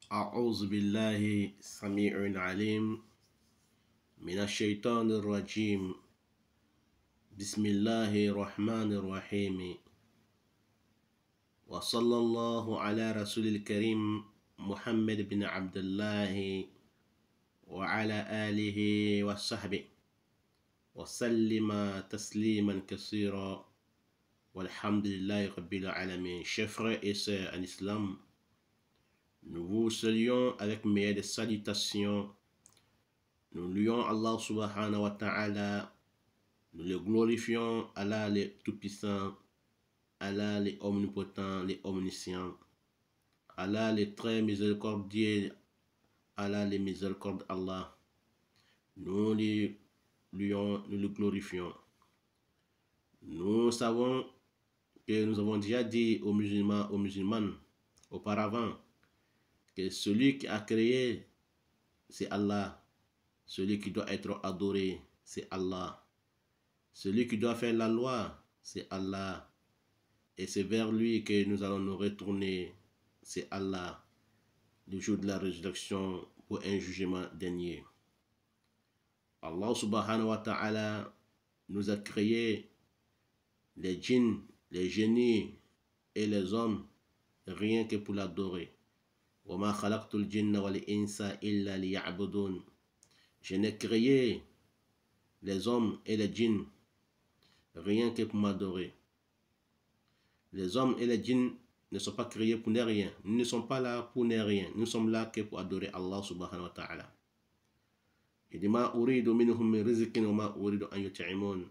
أعوذ بالله السميع العليم من الشيطان الرجيم. بسم الله الرحمن الرحيم. وصلى الله على رسول الكريم محمد بن عبد الله وعلى آله وصحبه وسلم تسليما كثيرا والحمد لله رب العالمين. Chers frères et sœurs en islam, nous vous saluons avec meilleure des salutations. Nous louons Allah subhanahu wa ta'ala, nous le glorifions, Allah le tout-puissant, Allah le omnipotent, le omniscient, Allah le très miséricordieux, Allah le miséricorde Allah. Nous le louons, nous le glorifions. Nous savons que nous avons déjà dit aux musulmans, aux musulmanes auparavant que celui qui a créé, c'est Allah. Celui qui doit être adoré, c'est Allah. Celui qui doit faire la loi, c'est Allah. Et c'est vers lui que nous allons nous retourner, c'est Allah, le jour de la résurrection pour un jugement dernier. Allah subhanahu wa ta'ala nous a créé les djinns, les génies et les hommes rien que pour l'adorer. وَمَا خَلَقْتُ الْجِنَّ وَالْإِنسَ إِلَّا لِيَعْبُدُونَ. Je n'ai créé les hommes et les djinns rien que pour m'adorer. Les hommes et les djinns ne sont pas créés pour ne rien. Nous ne sommes pas là pour ne rien. Nous sommes là que pour adorer Allah subhanahu wa ta'ala. Il dit ma uridu minhum min rizqin wa ma uridu an yut'imun.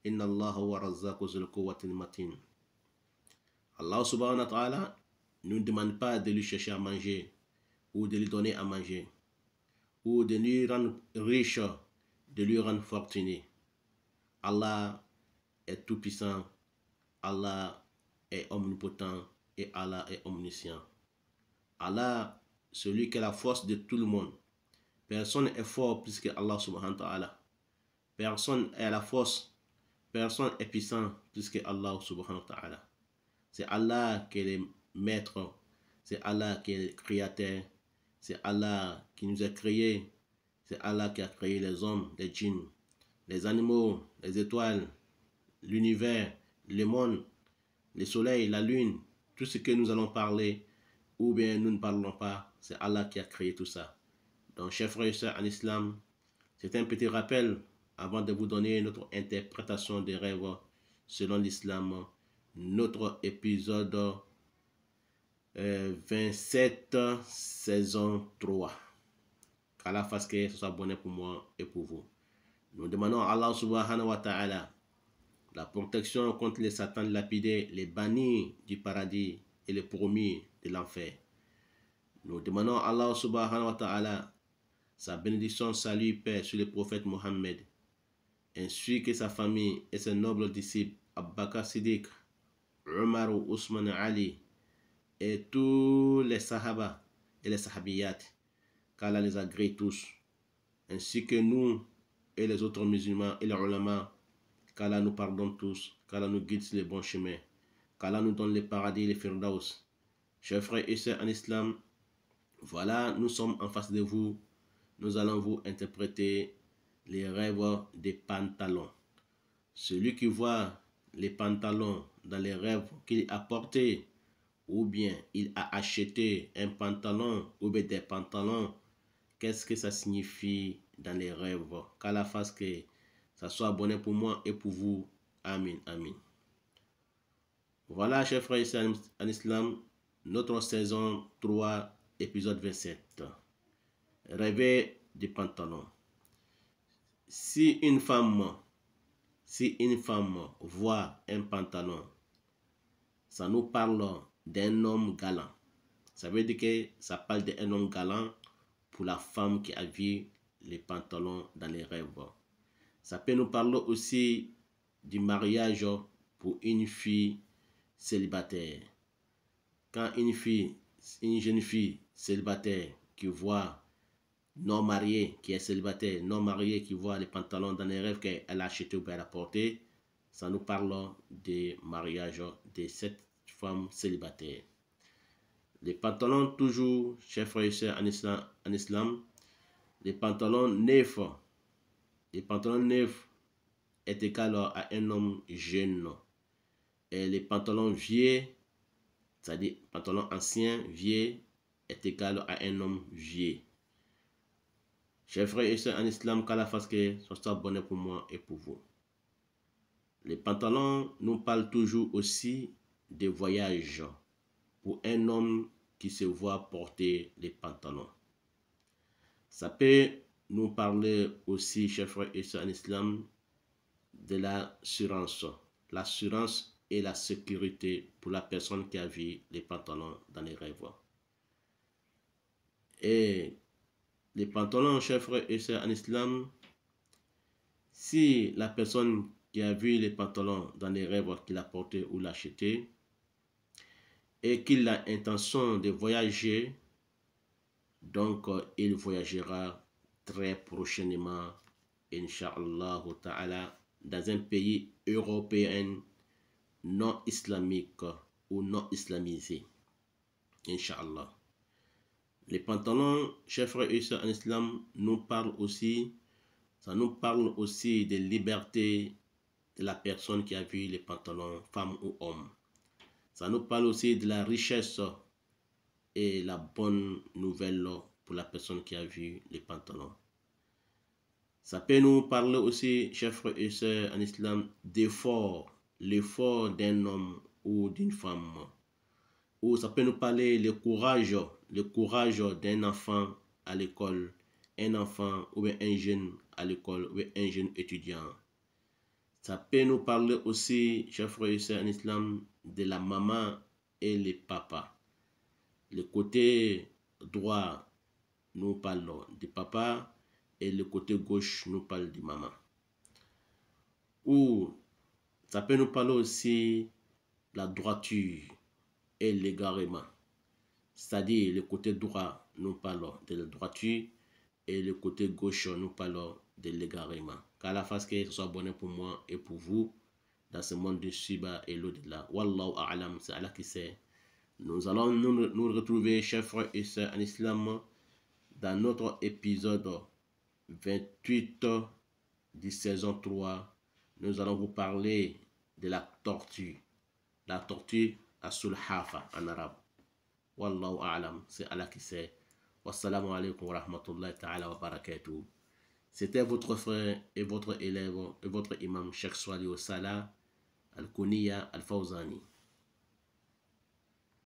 Inna Allah huwa razzaqu zul quwwatil matin. Allah subhanahu wa ta'ala ne demande pas de lui chercher à manger ou de lui donner à manger ou de lui rendre riche, de lui rendre fortuné. Allah est tout puissant, Allah est omnipotent et Allah est omniscient. Allah, celui qui a la force de tout le monde. Personne n'est fort plus que Allah subhanahu wa ta'ala. Personne est à la force, personne est puissant plus que Allah subhanahu wa ta'ala. C'est Allah qui est le maître, c'est Allah qui est le créateur, c'est Allah qui nous a créés, c'est Allah qui a créé les hommes, les djinns, les animaux, les étoiles, l'univers, le monde, le soleil, la lune, tout ce que nous allons parler, ou bien nous ne parlons pas, c'est Allah qui a créé tout ça. Donc, chers frères et sœurs en islam, c'est un petit rappel avant de vous donner notre interprétation des rêves selon l'islam, notre épisode 27, saison 3. Qu'Allah fasse que ce soit bon pour moi et pour vous. Nous demandons à Allah subhanahu wa ta'ala la protection contre les satans lapidés, les bannis du paradis et les promis de l'enfer. Nous demandons à Allah subhanahu wa ta'ala sa bénédiction, salut, paix sur le prophète Mohammed, ainsi que sa famille et ses nobles disciples, Abu Bakr Siddiq, Omar, Ousmane, Ali, et tous les sahaba et les sahabiyat, qu'Allah les agrée tous, ainsi que nous et les autres musulmans et les ulama, qu'Allah nous pardonne tous, qu'Allah nous guide sur les bons chemins, qu'Allah nous donne le paradis et les firdaus. Chers frères et sœurs en islam, voilà, nous sommes en face de vous. Nous allons vous interpréter les rêves des pantalons. Celui qui voit les pantalons dans les rêves qu'il a portés, ou bien il a acheté un pantalon ou bien des pantalons, qu'est-ce que ça signifie dans les rêves? Qu'Allah fasse que ça soit bon pour moi et pour vous. Amin, amin. Voilà, chers frères et sœurs en islam, notre saison 3, épisode 27. Rêver des pantalons. Si une femme voit un pantalon, ça nous parle d'un homme galant. Ça veut dire que ça parle d'un homme galant pour la femme qui a vu les pantalons dans les rêves. Ça peut nous parler aussi du mariage pour une fille célibataire. Quand une jeune fille célibataire qui voit non mariée, qui est célibataire, non mariée, qui voit les pantalons dans les rêves qu'elle a acheté ou qu'elle a porté, ça nous parle des mariages de cette femme célibataire. Les pantalons, toujours, chers frères et sœurs en islam, les pantalons neufs est égal à un homme jeune. Et les pantalons vieux, c'est-à-dire pantalons anciens, vieux, est égal à un homme vieux. Chers frères et sœurs en islam, qu'Allah fasse que ce soit bonheur pour moi et pour vous. Les pantalons nous parlent toujours aussi des voyages pour un homme qui se voit porter les pantalons. Ça peut nous parler aussi, chers frères et sœurs en islam, de l'assurance. L'assurance et la sécurité pour la personne qui a vu les pantalons dans les rêves. Et les pantalons, chers frères et sœurs en islam, si la personne qui a vu les pantalons dans les rêves qu'il a porté ou l'a acheté et qu'il a l'intention de voyager, donc il voyagera très prochainement, Inch'Allah ta'ala, dans un pays européen non islamique ou non islamisé, Inch'Allah. Les pantalons, chers frères et sœurs en islam, ça nous parle aussi de liberté de la personne qui a vu les pantalons, femme ou homme. Ça nous parle aussi de la richesse et la bonne nouvelle pour la personne qui a vu les pantalons. Ça peut nous parler aussi, chers frères et sœurs en islam, d'effort, l'effort d'un homme ou d'une femme. Ou ça peut nous parler le courage d'un enfant à l'école, un enfant ou un jeune à l'école ou un jeune étudiant. Ça peut nous parler aussi, chers frères et sœurs en islam, de la maman et les papas. Le côté droit nous parle du papa et le côté gauche nous parle du maman. Ou ça peut nous parler aussi de la droiture et l'égarement. C'est-à-dire le côté droit nous parle de la droiture et le côté gauche nous parle de l'égarement. Qu'Allah fasse que ce soit bonheur pour moi et pour vous dans ce monde du Shiba et l'au-delà. Wallahu a'lam, c'est Allah qui sait. Nous allons nous retrouver, chers frères et sœurs en islam, dans notre épisode 28 de saison 3. Nous allons vous parler de la tortue. La tortue as-sulhafa en arabe. Wallahu a'lam, c'est Allah qui sait. Wassalamu alaikum wa rahmatullahi ta'ala wa barakatuh. C'était votre frère et votre élève et votre imam Cheikh Swali Salah Al-Kuniya Al-Fawzani.